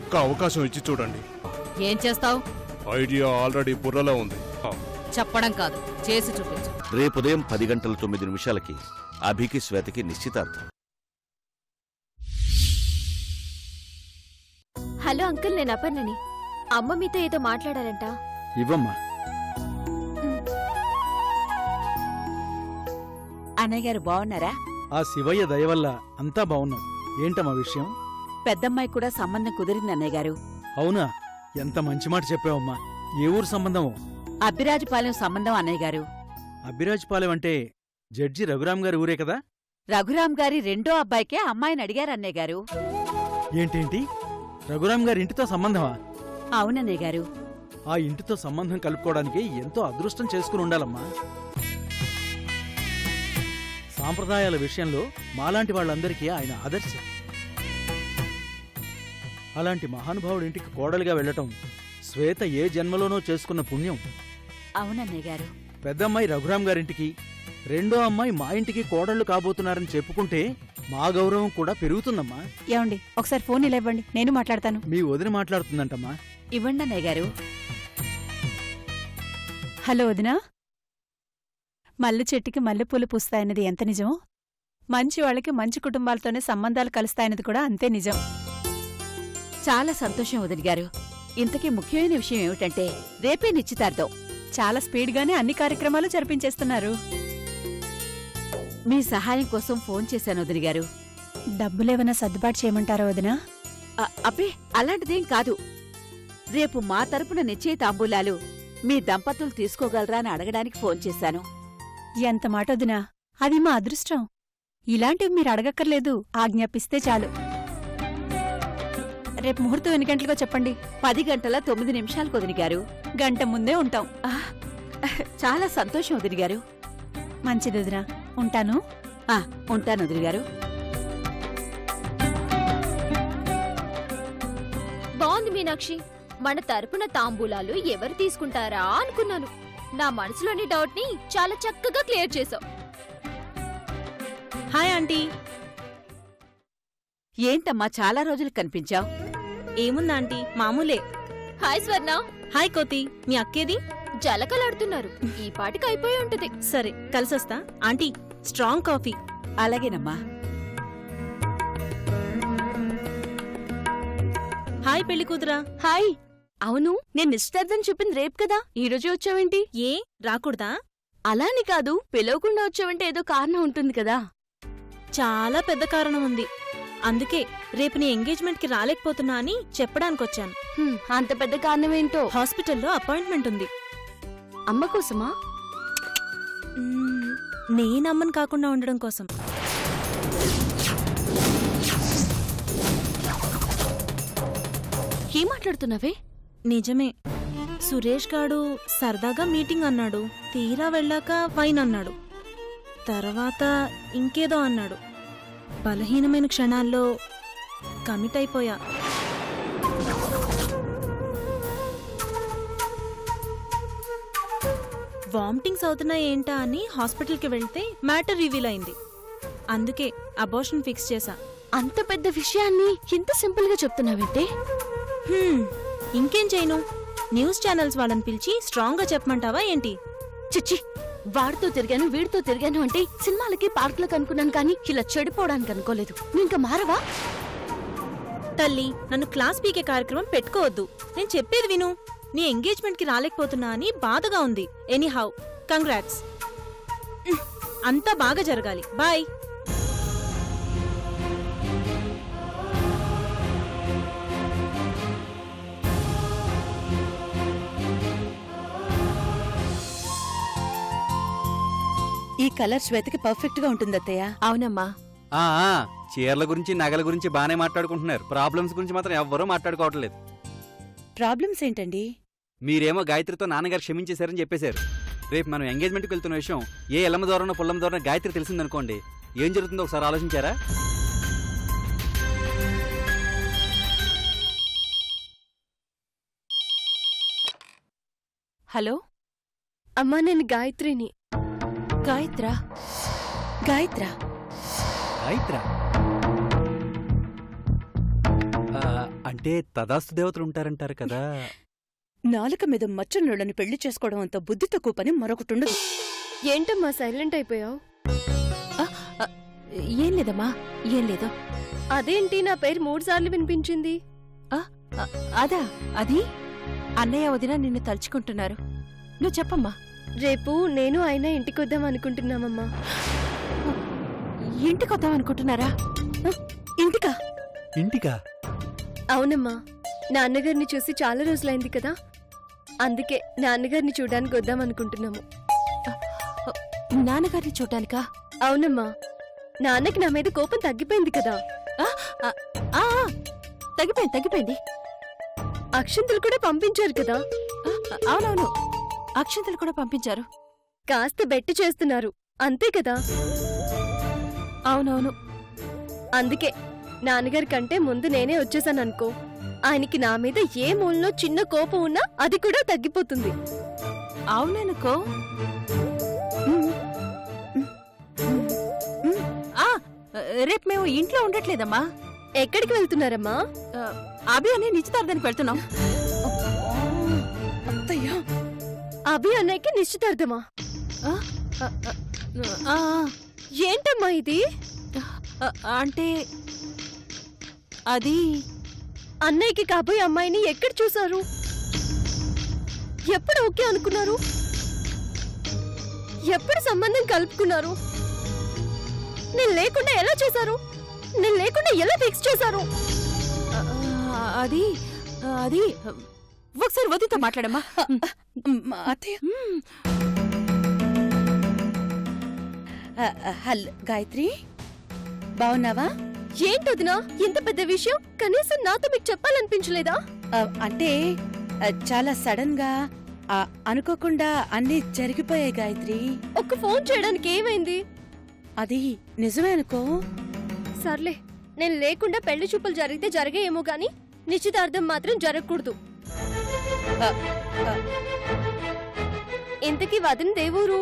ఒక్క అవకాశం ఇచ్చి చూడండి. ఏం చేస్తావు? ఐడియా ఆల్రెడీ బుర్రలో ఉంది. చెప్పడం కాదు, చేసి చూపించు. రేపు ఉదయం 10:09 అభికి శ్వేతకి నిశ్చితార్థం. హలో అంకుల్, నేను అపర్ణని. అమ్మ మీతో ఏదో మాట్లాడాలంట. ఇవ్వమ్మా. అన్నయ్య గారు బాగున్నారా? ఆ శివయ్య దయవల్ల అంతా బావున్నాం. ఏంటమ్మా విషయం? పెద్దమ్మాయి కూడా సంబంధం కుదిరింది అన్నయ్య గారు. అవునా? ఎంత మంచి మాట చెప్పావమ్మా. ఏ ఊరు సంబంధం? అబ్బిరాజుపాలెం సంబంధం అన్నయ్య గారు. అబ్బిరాజుపాలెం అంటే జడ్జి రఘురాం గారి ఊరే కదా? రఘురాం గారి రెండో అబ్బాయికే అమ్మాయిని అడిగారు అన్నయ్య గారు. ఏంటేంటి? రఘురాం గారి ఇంటితో సంబంధమా? అవునన్నయ్య గారు. ఆ ఇంటితో సంబంధం కలుపుకోవడానికి ఎంతో అదృష్టం చేసుకుని ఉండాలమ్మా. సాంప్రదాయాల విషయంలో మాలాంటి వాళ్ళందరికీ ఆయన ఆదర్శం. అలాంటి మహానుభావుడింటికి కోడలిగా వెళ్లటం శ్వేత ఏ జన్మలోనో చేసుకున్న పుణ్యం. అవునన్నయ్య గారు. పెద్దమ్మాయి రఘురాం గారింటికి, రెండో అమ్మాయి మా ఇంటికి కోడళ్లు కాబోతున్నారని చెప్పుకుంటే మా గౌరవం కూడా పెరుగుతుందమ్మా. ఏమండి, ఒకసారి ఫోన్ ఇలా ఇవ్వండి, నేను మాట్లాడతాను. మీ వదిన మాట్లాడుతుందంటమ్మా. ఇవ్వండి అన్నయ్య గారు. హలో వదినా. మల్లె చెట్టుకి మల్లెపూలు పూస్తాయన్నది ఎంత నిజం, మంచి వాళ్ళకి మంచి కుటుంబాలతోనే సంబంధాలు కలుస్తాయన్నది కూడా అంతే నిజం. చాలా సంతోషం వదిన గారు. ఇంతకీ ముఖ్యమైన విషయం ఏమిటంటే రేపే నిశ్చితార్థం. చాలా స్పీడ్గానే అన్ని కార్యక్రమాలు జరిపించేస్తున్నారు. మీ సహాయం కోసం ఫోన్ చేశాను వదిన గారు. డబ్బులేమన్నా సర్దుబాటు చేయమంటారా వదినా? అబ్బే, అలాంటిదేం కాదు. రేపు మా తరపున నిశ్చయ తాంబూలాలు మీ దంపతులు తీసుకోగలరా అని అడగడానికి ఫోన్ చేశాను. ఎంత మాట వదినా, అది మా అదృష్టం. ఇలాంటివి మీరు అడగక్కర్లేదు, ఆజ్ఞాపిస్తే చాలు. రేపు ముహూర్తం ఎన్ని గంటలుగా చెప్పండి? 10:09 వదిన గారు. గంట ముందే ఉంటాం. చాలా సంతోషం వదిన గారు. మంచిది వదినా, ఉంటాను. ఉంటాను వదిన గారు. బాగుంది మీనాక్షి. మన తరపున తాంబూలాలు ఎవరు తీసుకుంటారా అనుకున్నాను. నా మనసులోని డౌట్ ని చాలా చక్కగా క్లియర్ చేసావు. Hi aunty. ఏంటమ్మా చాలా రోజులు కనిపించావు? ఏముందాంటీ, మామూలే. హాయ్ స్వర్ణ. హాయ్ కోతి. మీ అక్కేది? జలకలాడుతున్నారు. ఈ పాటికి అయిపోయి ఉంటది. సరే, కలిసొస్తా. Aunty, strong coffee. అలాగేనమ్మా. హాయ్ పెళ్లి కూతురా. హాయ్. అవును, నేను నిశ్చితార్థం చెప్పింది రేపు కదా, ఈ రోజే వచ్చావేంటి? ఏ రాకూడదా? అలాని కాదు, పిలవకుండా వచ్చావంటే ఏదో కారణం ఉంటుంది కదా. చాలా పెద్ద కారణం ఉంది. అందుకే రేపు నీ ఎంగేజ్మెంట్ కి రాలేకపోతున్నా అని చెప్పడానికొచ్చాను. అంత పెద్ద కారణం ఏంటో? హాస్పిటల్లో అపాయింట్మెంట్ ఉంది. అమ్మ కోసమా? నేనమ్మని కాకుండా ఉండడం కోసం. ఏం మాట్లాడుతున్నావే? నిజమే. సురేష్ గాడు సరదాగా మీటింగ్ అన్నాడు, తీరా వెళ్ళాక వైన్ అన్నాడు, తర్వాత ఇంకేదో అన్నాడు. బలహీనమైన క్షణాల్లో కమిట్ అయిపోయా. వామిటింగ్స్ అవుతున్నాయి ఏంటా అని హాస్పిటల్కి వెళ్తే మ్యాటర్ రివీల్ అయింది. అందుకే అబార్షన్ ఫిక్స్ చేశా. అంత పెద్ద విషయాన్ని ఇంత సింపుల్ గా చెప్తున్నావేంటే? ఇంకేం చేయను, న్యూస్ ఛానల్స్ వాళ్ళని పిలిచి స్ట్రాంగ్ గా చెప్పమంటావా ఏంటి? చిచ్చి, వాడితో తిరిగాను వీడితో తిరిగాను అంటే సినిమాలకి పార్కులకు అనుకున్నాను, కానీ ఇలా చెడిపోవడానికి అనుకోలేదు. నువ్వు ఇంకా మారవా? తల్లి, నన్ను క్లాస్ పీకే కార్యక్రమం పెట్టుకోవద్దు. నేను చెప్పేది విను. నీ ఎంగేజ్మెంట్ కి రాలేకపోతున్నా అని బాధగా ఉంది. Anyhow congrats. అంతా బాగా జరగాలి. బాయ్. ఈ కలర్ శ్వేతకి పర్ఫెక్ట్ గా ఉంటుంది అత్తయ్య. అవునమ్మా. చీరల గురించి నగల గురించి బానే మాట్లాడుకుంటున్నారు, ప్రాబ్లమ్స్ గురించి మాత్రం ఎవ్వరూ మాట్లాడుకోవట్లేదు. ప్రాబ్లమ్స్ ఏంటండి? మీరేమో గాయత్రితో నాన్నగారు క్షమించేశారని చెప్పేశారు. రేపు మనం ఎంగేజ్మెంట్కి వెళ్తున్న విషయం ఏ ఎల్లమ్మ దూరంలో పుల్లమ్మ దూరం గాయత్రి తెలిసిందనుకోండి, ఏం జరుగుతుందో ఒకసారి ఆలోచించారా? హలో అమ్మా, నేను గాయత్రిని. గాయత్రా? గాయత్రా? గాయత్రా అంటే తదాస్తు దేవతలు ఉంటారంటారు కదా. నాలుక మీద మచ్చనుళ్ళని పెళ్లి చేసుకోవడం అంత బుద్ధి తక్కువ పని మరొకటుండదు. ఏంటమ్మా సైలెంట్ అయిపోయావు? ఏం లేదమ్మా, ఏం లేదు. అదేంటి నా పేరు 3 సార్లు వినిపించింది? అదా, అది అన్నయ్య వదిన నిన్ను తలుచుకుంటున్నారు. నువ్వు చెప్పమ్మా. రేపు నేను ఆయన ఇంటికొద్దాం అనుకుంటున్నామమ్మా. ఇంటికొద్దాం అనుకుంటున్నారా? ఇంటికా? ఇంటికా? అవునమ్మా, నాన్నగారిని చూసి చాలా రోజులైంది కదా, అందుకే నాన్నగారిని చూడడానికి వద్దాం అనుకుంటున్నాము. నాన్నగారిని చూడ్డానికా? అవునమ్మా, నాన్నకి నా మీద కోపం తగ్గిపోయింది కదా. తగ్గిపోయింది. అక్షంతలు కూడా పంపించారు కదా. అవునవును, అక్షంతలు కూడా పంపించారు. కాస్త బెట్టు చేస్తున్నారు అంతే కదా. అవునవును. అందుకే నాన్నగారి కంటే ముందు నేనే వచ్చేసాననుకో, ఆయనకి నా మీద ఏ మూలలో చిన్న కోపం ఉన్నా అది కూడా తగ్గిపోతుంది. అవుననుకో. రేపు మేము ఇంట్లో ఉండట్లేదమ్మా. ఎక్కడికి వెళ్తున్నారమ్మా? అభి అనే నిశ్చితార్థానికి వెళ్తున్నాం. అత్తయ్యా, అభి అన్నయ్యకి నిశ్చితార్థమా? ఏంటమ్మా ఇది? అంటే అది అన్నయ్యకి కాబోయే అమ్మాయిని ఎక్కడ చూసారు? ఎప్పుడు ఓకే అనుకున్నారు? ఎప్పుడు సంబంధం కలుపుకున్నారు? నేను లేకుండా ఎలా చేశారు? నేను లేకుండా ఎలా ఫిక్స్ చేశారు? అది అది ఒకసారి వదితో మాట్లాడమ్మా. అత్తయ్య. హలో గాయత్రి, బావున్నావా? ఏంటొదినా ఇంత పెద్ద విషయం కనీసం నాతో మీకు చెప్పాలనిపించలేదా? అంటే చాలా సడన్ గా అనుకోకుండా అన్నీ జరిగిపోయాయి గాయత్రి. ఒక్క ఫోన్ చేయడానికి ఏమైంది? అది నిజమే అనుకో. సర్లే, నేను లేకుండా పెళ్లి చూపులు జరిగితే జరిగేయేమో గాని నిశ్చితార్థం మాత్రం జరగకూడదు. ఇంతకీ వదిన దేవూరు?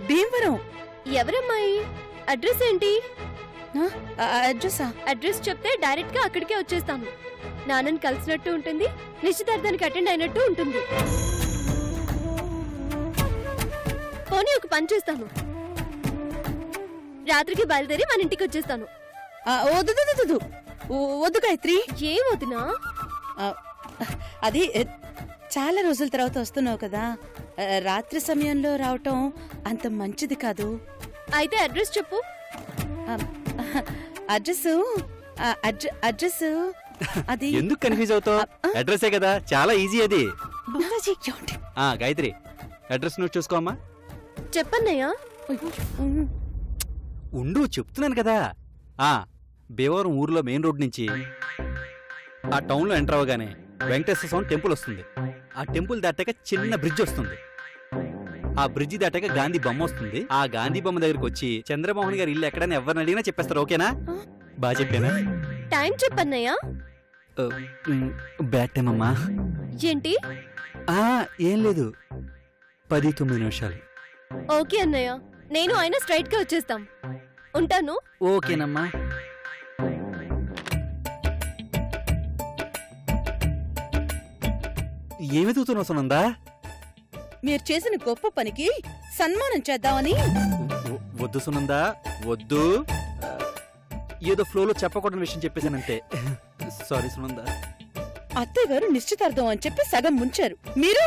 భీమవరం. ఎవరమ్మాయి? అడ్రస్ ఏంటి? అడ్రసా? అడ్రస్ చెప్తే డైరెక్ట్ గా అక్కడికే వచ్చేస్తాను. నాన్నని కలిసినట్టు ఉంటుంది, నిశ్చితార్థానికి అటెండ్ అయినట్టు ఉంటుంది. పోనీ ఒక పని చేస్తాను, రాత్రికి బయలుదేరి మన ఇంటికి వచ్చేస్తాను. వద్దు గాయత్రి. ఏం వదినా? అది చాలా రోజుల తర్వాత వస్తున్నావు కదా, రాత్రి సమయంలో రావటం అంత మంచిది కాదు. అయితే అడ్రస్ చెప్పు. అడ్రస్ అది ఎందుకు కన్ఫ్యూజ్ అవుతావు? అడ్రసే కదా, చాలా ఈజీ అది. గాయత్రి, అడ్రస్ నువ్వు చూసుకోమ్మా. చెప్పన్నయ్యా. ఉండు, చెప్తున్నాను కదా. భీమవరం ఊర్లో మెయిన్ రోడ్ నుంచి ఆ టౌన్ లో ఎంటర్ అవగానే వెంకటేశ్వర స్వామి టెంపుల్ వస్తుంది. ఆ టెంపుల్ దాటాక చిన్న బ్రిడ్జ్ వస్తుంది. ఆ బ్రిడ్జి దాటాక గాంధీ బొమ్మ వస్తుంది. ఆ గాంధీ బొమ్మ దగ్గరికి వచ్చి చంద్రమోహన్ గారి ఇల్లు ఎక్కడైనా ఎవరిని అడిగినా చెప్పేస్తారు. ఓకేనా? బాగా చెప్పానా? టైం చెప్పన్నయ్యా. బ్యాడ్ టైం అమ్మా. ఏంటి? ఏం లేదు, 10-9 నిమిషాలు. ఓకే అన్నయ్య, నేను ఆయన స్ట్రైట్ గా వచ్చేస్తాం. ఉంటాను. ఓకేనమ్మా. ఏమి తూతున్నావు సునందా? మీరు చేసిన గొప్ప పనికి సన్మానం చేద్దామని. వద్దు సునందా, వద్దు. ఏదో ఫ్లోలో చెప్పకూడని విషయం చెప్పేశానంతే. సారీ సునందా. అత్తయ్య గారు నిశ్చితార్థం అని చెప్పి సగం ముంచారు, మీరు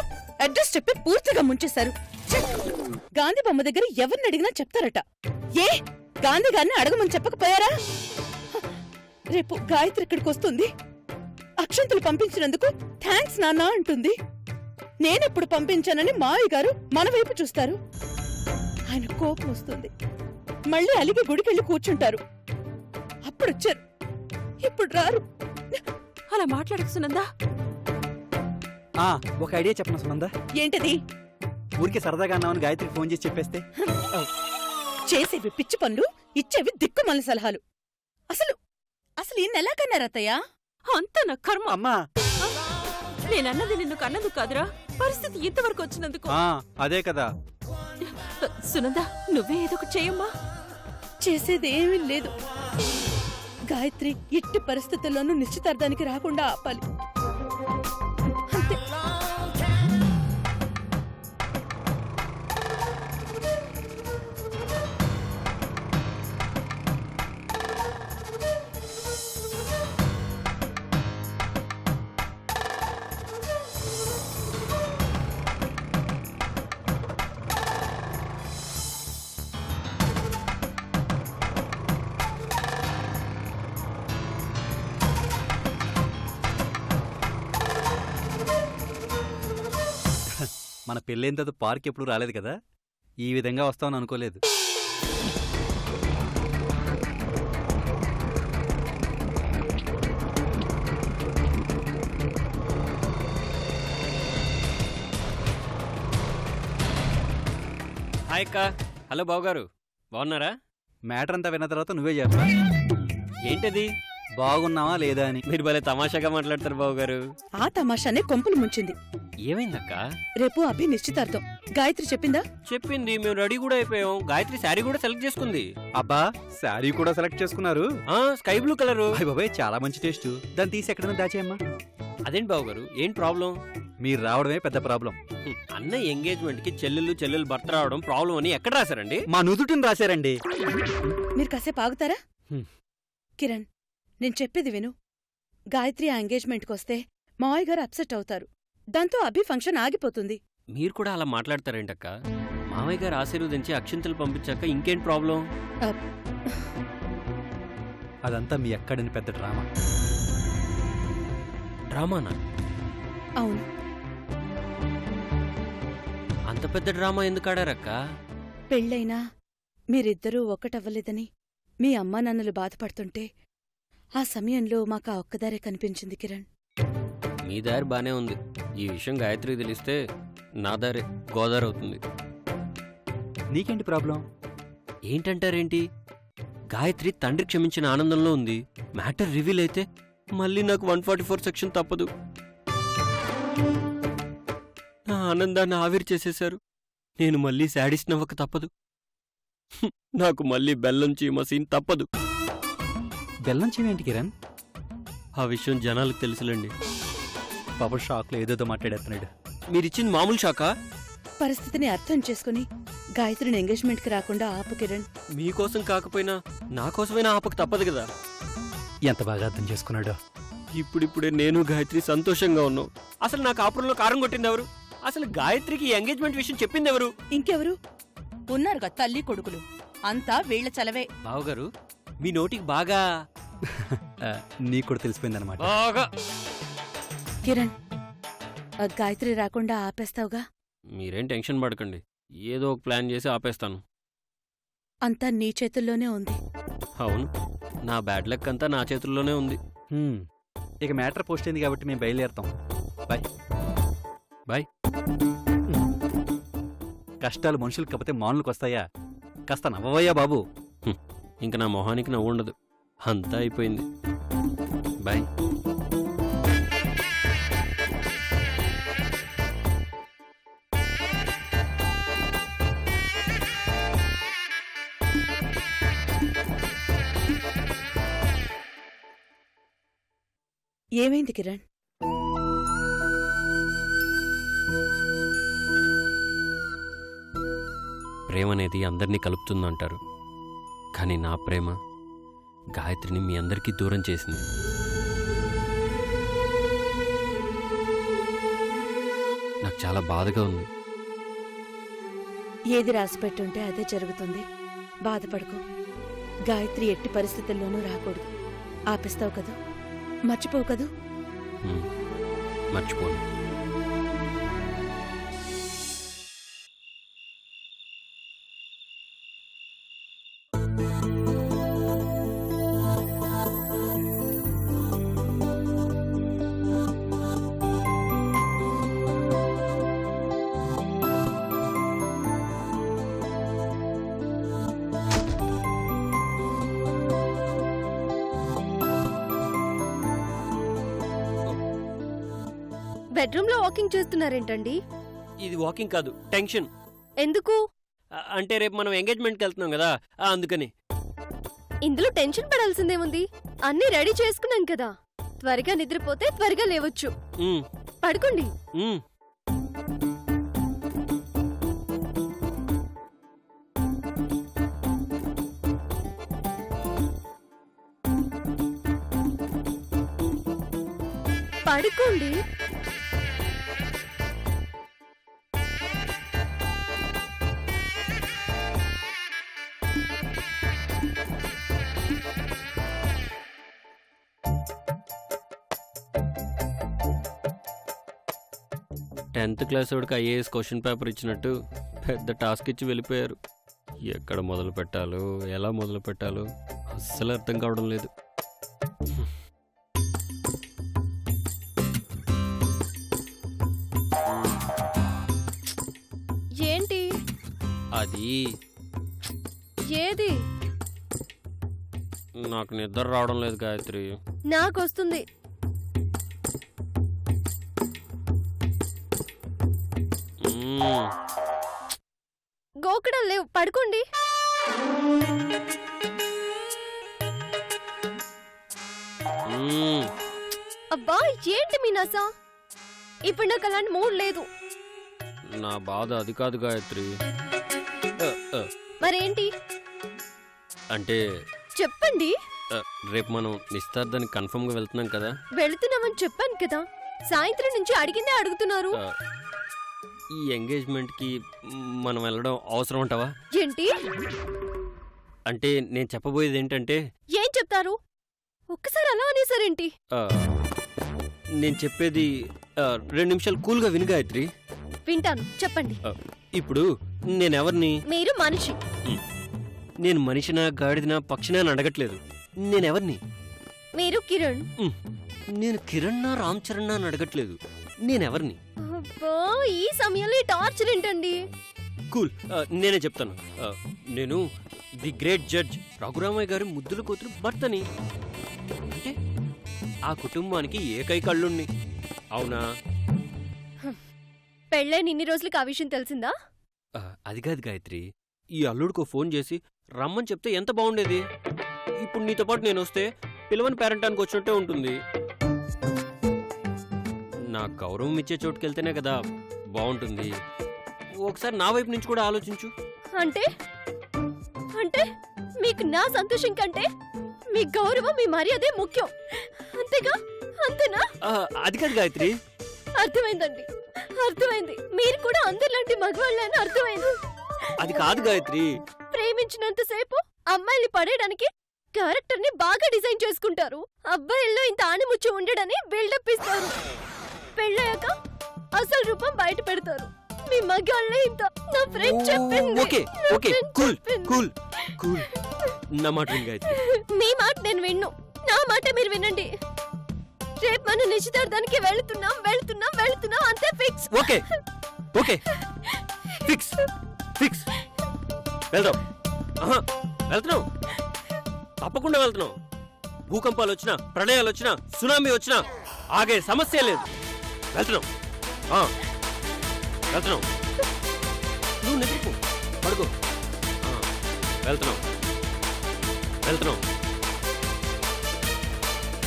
అడ్రస్ చెప్పి పూర్తిగా ముంచేశారు. గాంధీ బొమ్మ దగ్గర ఎవరిని అడిగినా చెప్తారట. ఏ గాంధీ గారిని అడగమని చెప్పకపోయారా? రేపు గాయత్రి ఇక్కడికి వస్తుంది, అక్షంతలు పంపించినందుకు థ్యాంక్స్ నాన్న అంటుంది. నేనెప్పుడు పంపించానని మావయ్య గారు మన వైపు చూస్తారు. ఆయన కోపం వస్తుంది, మళ్ళీ అలిగి గుడికెళ్ళి కూర్చుంటారు. అప్పుడొచ్చారు, ఇప్పుడు రారు. అలా మాట్లాడకు సునందా. ఒక ఐడియా చెప్పను సునందా. ఏంటది? ఊరికే సరదాగా అన్నామని గాయత్రికి ఫోన్ చేసి చెప్పేస్తే. చేసేవి పిచ్చి పనులు, ఇచ్చేవి దిక్కుమాలిన సలహాలు. అసలు అసలు ఈయన ఎలా కన్నారత్తయ్యా? అంత నా కర్మ. అమ్మా, నేనన్నది నిన్ను కన్నదు కాదురా, పరిస్థితి ఇంతవరకు వచ్చినందుకు. అదే కదా సునందా, నువ్వే ఏదో ఒకటి చేయమ్మా. చేసేది ఏమీ లేదు. గాయత్రి ఇట్టి పరిస్థితుల్లోనూ నిశ్చితార్థానికి రాకుండా ఆపాలి. అంతే. మన పెళ్ళైన తర్వాత పార్క్ ఎప్పుడు రాలేదు కదా, ఈ విధంగా వస్తామని అనుకోలేదు. హాయ్ అక్క. హలో బావగారు, బాగున్నారా? మ్యాటర్ అంతా విన్న తర్వాత నువ్వే చెప్పా. ఏంటది? బాగున్నావా లేదా అని. మీరు భలే తమాషాగా మాట్లాడతారు బావగారు. ఆ తమాషానే కొంపులు ముంచింది. ఏమైందక్క? రేపు అభి నిశ్చితార్థం. గాయత్రి చెప్పిందా? చెప్పింది. మేము రెడీ కూడా అయిపోయాం. గాయత్రి శారీ కూడా సెలెక్ట్ చేసుకుంది. అబ్బా, శారీ కూడా సెలెక్ట్ చేసుకున్నారు? Sky blue colour. అయ్య బాబాయ్, చాలా మంచి టేస్ట్. దాన్ని తీసి ఎక్కడైనా దాచేయమ్మా. అదేంటి బావగారు, ఏం ప్రాబ్లం? మీరు రావడమే పెద్ద ప్రాబ్లం. అన్న ఎంగేజ్మెంట్ కి చెల్లెలు భర్త రావడం ప్రాబ్లం అని ఎక్కడ రాశారండి? మా నుదుటిని రాశారండి. మీరు కాసేపు ఆగుతారా? కిరణ్, నేను చెప్పేది విను. గాయత్రి ఆ ఎంగేజ్మెంట్కి వస్తే మావయ్య గారు అప్సెట్ అవుతారు. దాంతో అభి ఫంక్షన్ ఆగిపోతుంది. మీరు కూడా అలా మాట్లాడతారేంటక్క? మావయ్య గారు ఆశీర్వదించి అక్షింతలు పంపించాక ఇంకేం ప్రాబ్లం? అదంతా మీ ఎక్కడని పెద్ద డ్రామా. డ్రామానా? అవును. అంత పెద్ద డ్రామా ఎందుకు ఆడారక్క? పెళ్ళైనా మీరిద్దరూ ఒక్కటవ్వలేదని మీ అమ్మా నాన్నలు బాధపడుతుంటే ఆ సమయంలో మాకు ఆ ఒక్కదారే కనిపించింది కిరణ్. మీ దారి బానే ఉంది. ఈ విషయం గాయత్రికి తెలిస్తే నా దారే గోదావరి అవుతుంది. నీకేంటి ప్రాబ్లం? ఏంటంటారేంటి? గాయత్రి తండ్రి క్షమించిన ఆనందంలో ఉంది. మ్యాటర్ రివీల్ అయితే మళ్ళీ నాకు 144 సెక్షన్ తప్పదు. నా ఆనందాన్ని ఆవిరి చేసేశారు. నేను మళ్ళీ శాడిస్ట్ నవ్వక తప్పదు. నాకు మళ్ళీ బెల్లం చీమ సీన్ తప్పదు. బెల్లం చీమేంటి కిరణ్? ఆ విషయం జనాలకు తెలుసులేండి. పాప షాక్లో ఏదేదో మాట్లాడేస్తున్నాడు. మీరిచ్చింది మామూలు షాకా? పరిస్థితిని అర్థం చేసుకుని గాయత్రిని ఎంగేజ్మెంట్కి రాకుండా ఆపు కిరణ్. మీకోసం కాకపోయినా నా కోసమైనా ఆపక తప్పదు కదా. ఎంత బాగా అర్థం చేసుకున్నాడో. ఇప్పుడిప్పుడే నేను గాయత్రి సంతోషంగా ఉన్నాం. అసలు నా కాపురంలో కారం కొట్టింది ఎవరు? అసలు గాయత్రికి ఎంగేజ్మెంట్ విషయం చెప్పింది ఎవరు? ఇంకెవరు ఉన్నారుగా, తల్లి కొడుకులు. అంతా వీళ్ల చలవే. బావగారు, మీ నోటికి బాగా నీకు కూడా తెలిసిపోయిందనమాట. బాగా. కిరణ్, ఆ గాయత్రి రాకుండా ఆపేస్తావుగా? మీరేం టెన్షన్ పడకండి, ఏదో ఒక ప్లాన్ చేసి ఆపేస్తాను. అంతా నీ చేతుల్లోనే ఉంది. అవును, నా బ్యాడ్ లక్ అంతా నా చేతుల్లోనే ఉంది. ఇక మ్యాటర్ పోస్ట్ అయింది కాబట్టి మేము బయలుదేరుతాం. Bye bye. కష్టాలు మనుషులకు కాకపోతే మానులకు వస్తాయా? కాస్త నవ్వవయ్యా బాబు. ఇంక నా మొహానికి నవ్వు ఉండదు. అంతా అయిపోయింది. బాయ్. ఏమైంది కిరణ్? ప్రేమ అనేది అందరినీ కలుపుతుందంటారు, కానీ నా ప్రేమ గాయత్రిని మీ అందరికీ దూరం చేసింది. నాకు చాలా బాధగా ఉంది. ఏది రాసిపెట్టుంటే అదే జరుగుతుంది. బాధపడుకో. గాయత్రి ఎట్టి పరిస్థితుల్లోనూ రాకూడదు. ఆపిస్తావు కదూ? మర్చిపోవు కదూ? మర్చిపోను. బెడ్రూమ్ లో వాకింగ్ చేస్తున్నారేంటండి? ఇది వాకింగ్ కాదు, టెన్షన్. ఎందుకు? అంటే రేపు మనం ఎంగేజ్మెంట్కి వెళ్తున్నాం కదా, అందుకని. ఇందులో టెన్షన్ పడాల్సిందేముంది? అన్ని రెడీ చేసుకున్నాం కదా, త్వరగా నిద్రపోతే త్వరగా లేవచ్చు. పడుకోండి. పడుకోండి. టెన్త్ క్లాస్ వాడికి ఐఏఎస్ క్వశ్చన్ పేపర్ ఇచ్చినట్టు పెద్ద టాస్క్ ఇచ్చి వెళ్ళిపోయారు. ఎక్కడ మొదలు పెట్టాలో, ఎలా మొదలు పెట్టాలో అస్సలు అర్థం కావడం లేదు. ఏంటి అది ఏది? నాకు నిద్ర రావడం లేదు గాయత్రి. నాకొస్తుంది. గోకడం లేవు, పడుకోండి. అబ్బా ఏంటి మీ నస? ఇప్పుడు నాకు అలాంటి మూడ్ లేదు. నా బాధ అది కాదు గాయత్రి. మరేంటి? అంటే చెప్పండి. రేపు మనం నిశ్చితార్థానికి కన్ఫర్మ్ గా వెళ్తున్నాం కదా. వెళుతున్నామని చెప్పాను కదా, సాయంత్రం నుంచి అడిగిందే అడుగుతున్నారు. ఈ ఎంగేజ్మెంట్ కి మనం వెళ్ళడం అవసరం అంటావా? ఏంటి అంటే నేను చెప్పబోయేది ఏంటంటే. ఏం చెప్తారు? ఒక్కసారి అలా అనేసారేంటి? నేను చెప్పేది 2 నిమిషాలు కూల్గా విను గాయత్రి. వింటాను, చెప్పండి. ఇప్పుడు నేనెవరిని? మీరు మనిషి. నేను మనిషినా గాడిదినా పక్షినా అని అడగట్లేదు. నేనెవరిని? మీరు కిరణ్. నేను కిరణ్నా రామ్ చరణ్ అని అడగట్లేదు. నేనెవరిని? ఈ సమయంలో టార్చర్ ఏంటండి? కూల్, నేనే చెప్తాను. నేను ది గ్రేట్ జడ్జ్ రఘురామయ్య గారి ముద్దుల కూతురు భర్తని. అంటే ఆ కుటుంబానికి ఏకైక అల్లుణ్ణి. అవునా? పెళ్ళైన ఇన్ని రోజులకి ఆ విషయం తెలిసిందా? అది కాదు గాయత్రి, ఈ అల్లుడికో ఫోన్ చేసి రమ్మని చెప్తే ఎంత బాగుండేది. ఇప్పుడు నీతో పాటు నేను వస్తే పిలవని పేరెంటానికి వచ్చినట్టే ఉంటుంది. నా గౌరవం ఇచ్చే చోటుకెళ్తేనే కదా బాగుంటుంది. ఒకసారి నా వైపు నుంచి కూడా ఆలోచించు. అంటే అంటే మీకు నా సంతోషం కంటే మీ గౌరవం, మీ మర్యాదే ముఖ్యం, అంతేగా? అంతేనా? అది కాదు గాయత్రి. అర్థమైందండి, అర్థమైంది. మీరు కూడా అందరిలాంటి మగవాళ్ళని అర్థమైంది. అది కాదు గాయత్రి. ప్రేమించినంతసేపు అమ్మాయిని పడేయడానికి క్యారెక్టర్ ని బాగా డిజైన్ చేసుకుంటారు. అబ్బాయిల్లో ఇంత ఆణిముచ్చు ఉండడని బిల్డప్ ఇస్తారు. పెళ్ళయ్యాక అసలు రూపం బయట పెడతారు. మీ మగాళ్ళే ఇంత. నా ఫ్రెండ్ చెప్పింది. Okay okay, cool cool cool. నా మాట విను గాయత్రి. మీ మాట నేను విన్ను, నా మాట మీరు వినండి. రేపు మనం నిశ్చితార్థానికి వెళ్తున్నాం వెళ్తున్నాం వెళ్తున్నాం, అంతే fix. Okay okay, fix fix. వెళ్దాం. వెళ్తున్నాం, తప్పకుండా వెళ్తున్నాం. భూకంపాలు వచ్చినా, ప్రళయాలు వచ్చినా, సునామీ వచ్చినా ఆగే సమస్య లేదు. వెళ్తున్నాం వెళ్తున్నాం. నువ్వు నిద్రపో, పడుకో. వెళ్తున్నాం వెళ్తున్నాం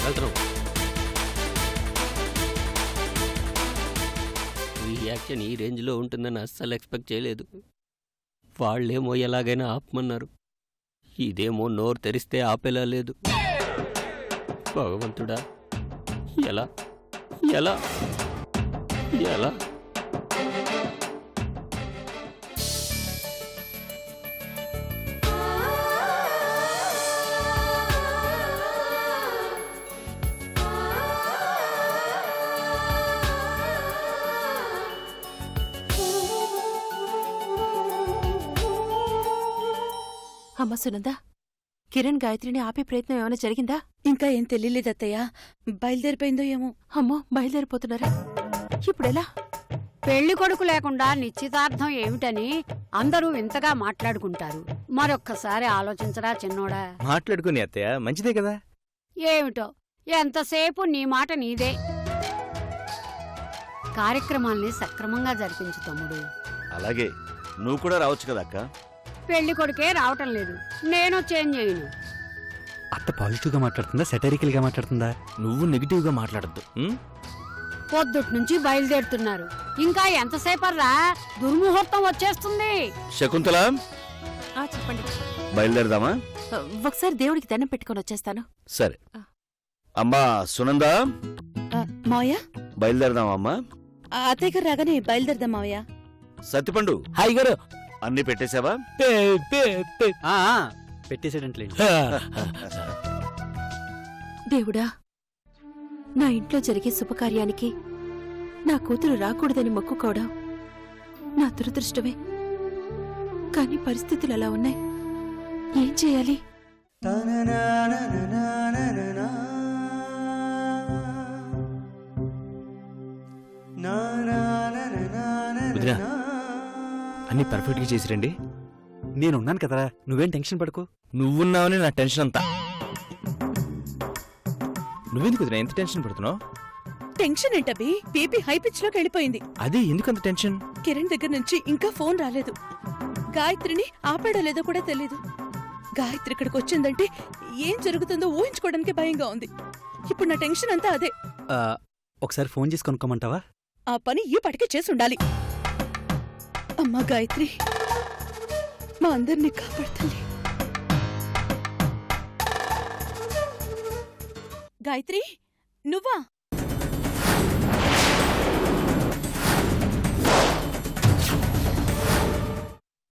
వెళ్తున్నాం. రియాక్షన్ ఈ రేంజ్లో ఉంటుందని అస్సలు ఎక్స్పెక్ట్ చేయలేదు. వాళ్ళేమో ఎలాగైనా ఆపమన్నారు, ఇదేమో నోరు తెరిస్తే ఆపేలా లేదు. భగవంతుడా, ఎలా ఎలా ఎలా? అమ్మ సునంద, కిరణ్ గాయత్రిని ఆపే ప్రయత్నం ఏమైనా జరిగిందా? ఇంకా ఏం తెలియలేదత్తయ్యా. బయలుదేరిపోయిందో ఏమో. అమ్మో, బయలుదేరిపోతున్నారా? ఇప్పుడెలా? పెళ్లి కొడుకు లేకుండా నిశ్చితార్థం ఏమిటని అందరూ ఇంతగా మాట్లాడుకుంటారు. మరొక్కసారి ఆలోచించరా చిన్నోడా. మాట్లాడుకుని అత్తయ్య, మంచిదే కదా. ఏమిటో ఎంతసేపు నీ మాట నీదే. కార్యక్రమాల్ని సక్రమంగా జరిపించు తమ్ముడు. అలాగే, నువ్వు కూడా రావచ్చు కదా అక్క. పెళ్లి కొడుకే రావటం లేదు, నేను చేంజ్ చేయను. అత్త పాజిటివ్గా మాట్లాడుతుందా సెటరికల్గా మాట్లాడుతుందా? నువ్వు నెగిటివ్గా మాట్లాడద్దు. పొద్దుటి నుంచి బయలుదేరుతున్నారు, ఇంకా ఎంతసేపర్రా? దుర్ముహూర్తం వచ్చేస్తుంది. శకుంతల, చెప్పండి. బయలుదేరదామా? ఒకసారి దేవుడికి దండం పెట్టుకొని వచ్చేస్తాను. సరే. అమ్మా సునందా, మావయ్య బయలుదేరదామా అమ్మా? అత్తయ్య గారు రాగానే బయలుదేరదాం మావయ్య. సత్తిపండు, హాయ్ గారు. అన్ని పెట్టేశావా? పెట్టేసేటట్లేదు. దేవుడా, నా ఇంట్లో జరిగే శుభకార్యానికి నా కూతురు రాకూడదని మొక్కుకోవడం నా దురదృష్టమే. కానీ పరిస్థితులు అలా ఉన్నాయి. ఏం చేయాలి? వదినా, అన్ని పర్ఫెక్ట్గా చేసిరండి. నేనున్నాను కదరా, నువ్వేం టెన్షన్ పడకు. నువ్వున్నావని నా టెన్షన్ అంతా. నువ్వెందుకు వదినా ఎంత టెన్షన్ పడుతున్నావు? టెన్షన్ ఏంటబి? బీపీ హై పిచ్ లోకి వెళ్ళిపోయింది. అదే ఎందుకంత టెన్షన్? కిరణ్ దగ్గర నుంచి ఇంకా ఫోన్ రాలేదు. గాయత్రిని ఆపాడో లేదో కూడా తెలీదు. గాయత్రి ఇక్కడికి వచ్చిందంటే ఏం జరుగుతుందో ఊహించుకోవడానికి భయంగా ఉంది. ఇప్పుడు నా టెన్షన్ అంతా అదే. ఒకసారి ఫోన్ చేసి కొనుక్కోమంటావా? ఆ పని ఈ పటికే చేసి ఉండాలి. అమ్మా గాయత్రి, మా అందరినీ కాపాడుతుంది. గాయత్రి, నువ్వా?